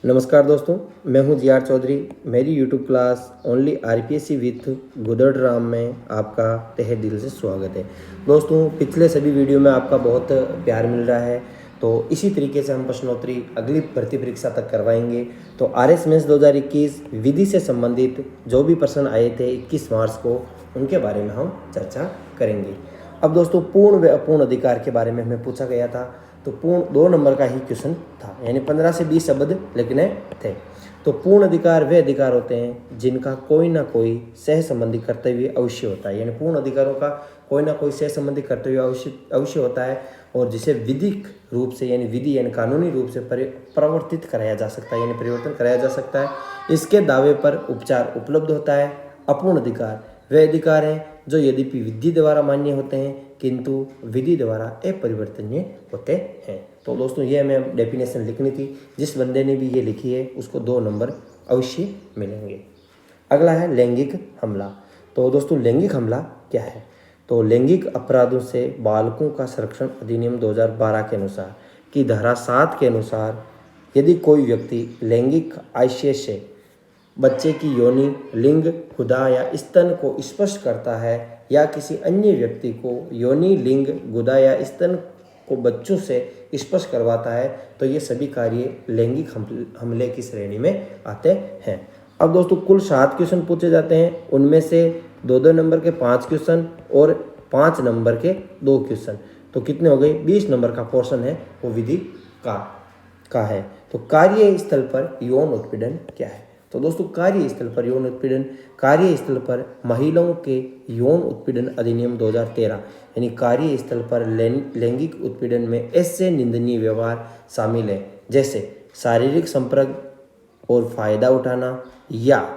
नमस्कार दोस्तों, मैं हूं जी आर चौधरी। मेरी YouTube class only RPSC with Gudad Ram में आपका तहे दिल से स्वागत है। दोस्तों, पिछले सभी वीडियो में आपका बहुत प्यार मिल रहा है, तो इसी तरीके से हम प्रश्नोत्तरी अगली भर्ती परीक्षा तक करवाएंगे। तो RS मेंस 2021 विधि से संबंधित जो भी प्रश्न आए थे 21 मार्च को, उनके बारे में हम चर्चा करेंगे। अब दोस्तों, पूर्ण व अपूर्ण अधिकार के बारे में हमें पूछा गया था, तो पूर्ण 2 नंबर का ही क्वेश्चन था, यानी 15 से 20 शब्द लिखने थे। तो पूर्ण अधिकार वे अधिकार होते हैं जिनका कोई ना कोई सह संबंधी कर्तव्य अवश्य होता है, यानी पूर्ण अधिकारों का कोई ना कोई सह संबंधी कर्तव्य अवश्य होता है, और जिसे विधिक रूप से यानी कानूनी रूप से परिवर्तित कराया जा सकता है, यानी परिवर्तन कराया जा सकता है। इसके दावे पर उपचार उपलब्ध होता है। अपूर्ण अधिकार वे अधिकार हैं जो यद्यपि विधि द्वारा मान्य होते हैं किंतु विधि द्वारा अपरिवर्तनीय होते हैं। तो दोस्तों, ये हमें डेफिनेशन लिखनी थी। जिस बंदे ने भी ये लिखी है उसको 2 नंबर अवश्य मिलेंगे। अगला है लैंगिक हमला। तो दोस्तों, लैंगिक हमला क्या है? तो लैंगिक अपराधों से बालकों का संरक्षण अधिनियम 2012 के अनुसार की धारा 7 के अनुसार यदि कोई व्यक्ति लैंगिक आशय से बच्चे की योनि, लिंग, गुदा या स्तन को स्पर्श करता है या किसी अन्य व्यक्ति को योनि, लिंग, गुदा या स्तन को बच्चों से स्पर्श करवाता है, तो ये सभी कार्य लैंगिक हमले की श्रेणी में आते हैं। अब दोस्तों, कुल 7 क्वेश्चन पूछे जाते हैं, उनमें से 2-2 नंबर के 5 क्वेश्चन और 5 नंबर के 2 क्वेश्चन, तो कितने हो गए? 20 नंबर का पोर्शन है वो विधि का है। तो कार्यस्थल पर यौन उत्पीड़न क्या है? तो दोस्तों, कार्यस्थल पर यौन उत्पीड़न, कार्यस्थल पर महिलाओं के यौन उत्पीड़न अधिनियम 2013, यानी कार्यस्थल पर लैंगिक उत्पीड़न में ऐसे निंदनीय व्यवहार शामिल है जैसे शारीरिक संपर्क और फायदा उठाना, या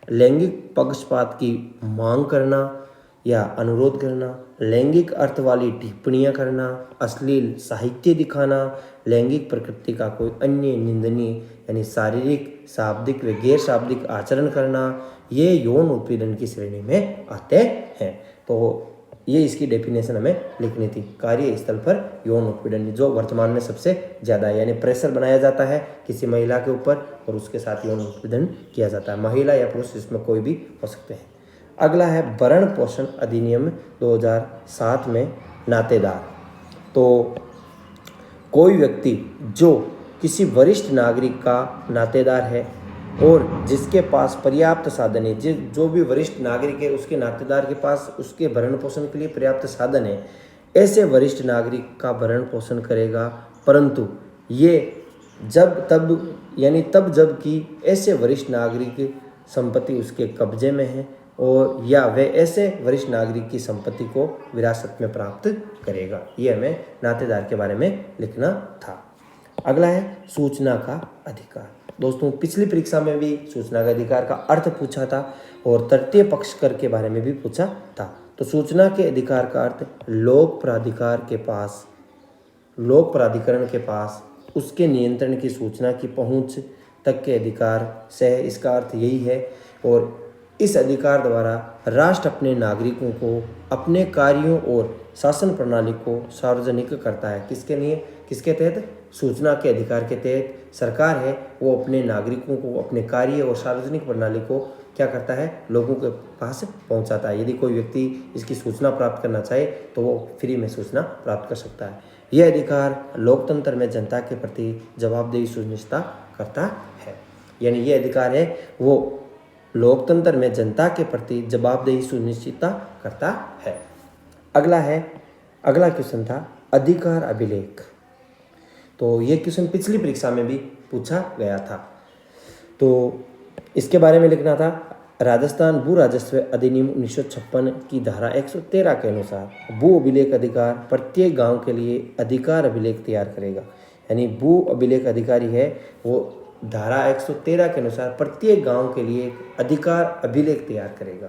लैंगिक पक्षपात की मांग करना या अनुरोध करना, लैंगिक अर्थ वाली टिप्पणियां करना, अश्लील साहित्य दिखाना, लैंगिक प्रकृति का कोई अन्य निंदनीय यानी शारीरिक, शाब्दिक व गैर शाब्दिक आचरण करना, ये यौन उत्पीड़न की श्रेणी में आते हैं। तो ये इसकी डेफिनेशन हमें लिखनी थी। कार्यस्थल पर यौन उत्पीड़न जो वर्तमान में सबसे ज़्यादा है, यानी प्रेशर बनाया जाता है किसी महिला के ऊपर और उसके साथ यौन उत्पीड़न किया जाता है। महिला या पुरुष, इसमें कोई भी हो सकते हैं। अगला है भरण पोषण अधिनियम 2007 में नातेदार। तो कोई व्यक्ति जो किसी वरिष्ठ नागरिक का नातेदार है और जिसके पास पर्याप्त साधन है, जो भी वरिष्ठ नागरिक है उसके नातेदार के पास उसके भरण पोषण के लिए पर्याप्त साधन है, ऐसे वरिष्ठ नागरिक का भरण पोषण करेगा, परंतु ये तब जब कि ऐसे वरिष्ठ नागरिक संपत्ति उसके कब्जे में है और या वह ऐसे वरिष्ठ नागरिक की संपत्ति को विरासत में प्राप्त करेगा। ये हमें नातेदार के बारे में लिखना था। अगला है सूचना का अधिकार। दोस्तों, पिछली परीक्षा में भी सूचना का अधिकार का अर्थ पूछा था और तृतीय पक्ष कर के बारे में भी पूछा था। तो सूचना के अधिकार का अर्थ लोक प्राधिकरण के पास उसके नियंत्रण की सूचना की पहुंच तक के अधिकार से है। इसका अर्थ यही है, और इस अधिकार द्वारा राष्ट्र अपने नागरिकों को अपने कार्यों और शासन प्रणाली को सार्वजनिक करता है। किसके तहत? सूचना के अधिकार के तहत सरकार है वो अपने नागरिकों को अपने कार्य और सार्वजनिक प्रणाली को क्या करता है? लोगों के पास पहुंचाता है। यदि कोई व्यक्ति इसकी सूचना प्राप्त करना चाहे तो वो फ्री में सूचना प्राप्त कर सकता है। यह अधिकार लोकतंत्र में जनता के प्रति जवाबदेही सुनिश्चित करता है, यानी ये अधिकार है वो लोकतंत्र में जनता के प्रति जवाबदेही सुनिश्चित करता है। अगला क्वेश्चन था अधिकार अभिलेख। तो ये क्वेश्चन पिछली परीक्षा में भी पूछा गया था, तो इसके बारे में लिखना था। राजस्थान भू राजस्व अधिनियम 1956 की धारा 113 के अनुसार भू अभिलेख अधिकार प्रत्येक गांव के लिए अधिकार अभिलेख तैयार करेगा, यानी भू अभिलेख अधिकारी है वो धारा 113 के अनुसार प्रत्येक गांव के लिए अधिकार अभिलेख तैयार करेगा।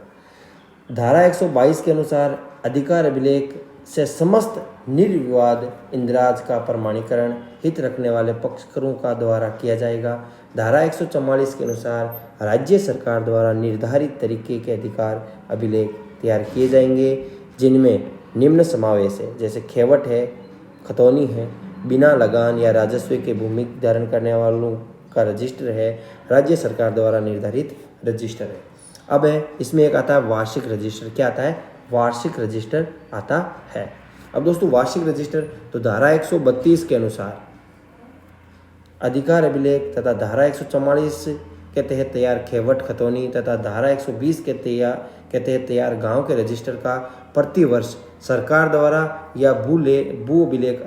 धारा 122 के अनुसार अधिकार अभिलेख से समस्त निर्विवाद इंदिराज का प्रमाणीकरण हित रखने वाले पक्षकारों का द्वारा किया जाएगा। धारा 144 के अनुसार राज्य सरकार द्वारा निर्धारित तरीके के अधिकार अभिलेख तैयार किए जाएंगे, जिनमें निम्न समावेश है, जैसे खेवट है, खतौनी है, बिना लगान या राजस्व के भूमि धारण करने वालों का रजिस्टर है, राज्य सरकार द्वारा निर्धारित रजिस्टर है। अब है इसमें एक आता है वार्षिक रजिस्टर। क्या आता है? वार्षिक रजिस्टर आता है। अब दोस्तों वार्षिक रजिस्टर तो धारा 132 के अनुसार अधिकार अभिलेख तथा धारा 144 के तहत तैयार खेवट खतौनी तथा धारा 120 के तहत तैयार गांव के रजिस्टर का प्रतिवर्ष सरकार द्वारा या भू अभिलेख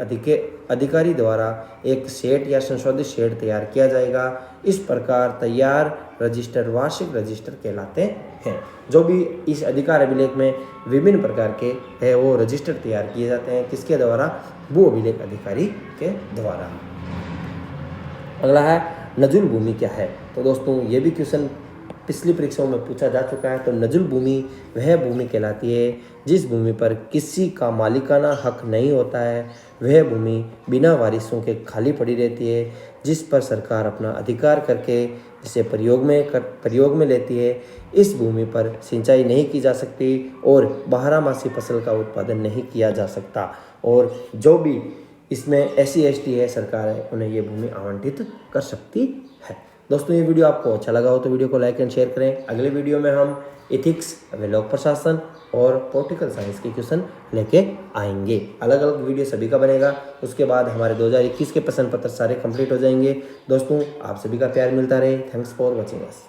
अधिकारी द्वारा एक सेट या संशोधित सेट तैयार किया जाएगा। इस प्रकार तैयार रजिस्टर वार्षिक रजिस्टर कहलाते हैं। जो भी इस अधिकार अभिलेख में विभिन्न प्रकार के है वो रजिस्टर तैयार किए जाते हैं, किसके द्वारा? भू अभिलेख अधिकारी के द्वारा। अगला है नजुल भूमि क्या है? तो दोस्तों ये भी क्वेश्चन पिछली परीक्षाओं में पूछा जा चुका है। तो नजुल भूमि वह भूमि कहलाती है जिस भूमि पर किसी का मालिकाना हक नहीं होता है। वह भूमि बिना वारिसों के खाली पड़ी रहती है, जिस पर सरकार अपना अधिकार करके इसे प्रयोग में लेती है। इस भूमि पर सिंचाई नहीं की जा सकती और बारहमासी फसल का उत्पादन नहीं किया जा सकता। और जो भी इसमें SC/ST है, सरकार है, उन्हें ये भूमि आवंटित कर सकती है। दोस्तों ये वीडियो आपको अच्छा लगा हो तो वीडियो को लाइक एंड शेयर करें। अगले वीडियो में हम एथिक्स व लोक प्रशासन और पॉलिटिकल साइंस के क्वेश्चन लेके आएंगे। अलग अलग वीडियो सभी का बनेगा। उसके बाद हमारे 2021 के प्रश्न पत्र सारे कंप्लीट हो जाएंगे। दोस्तों आप सभी का प्यार मिलता रहे। Thanks for watching us.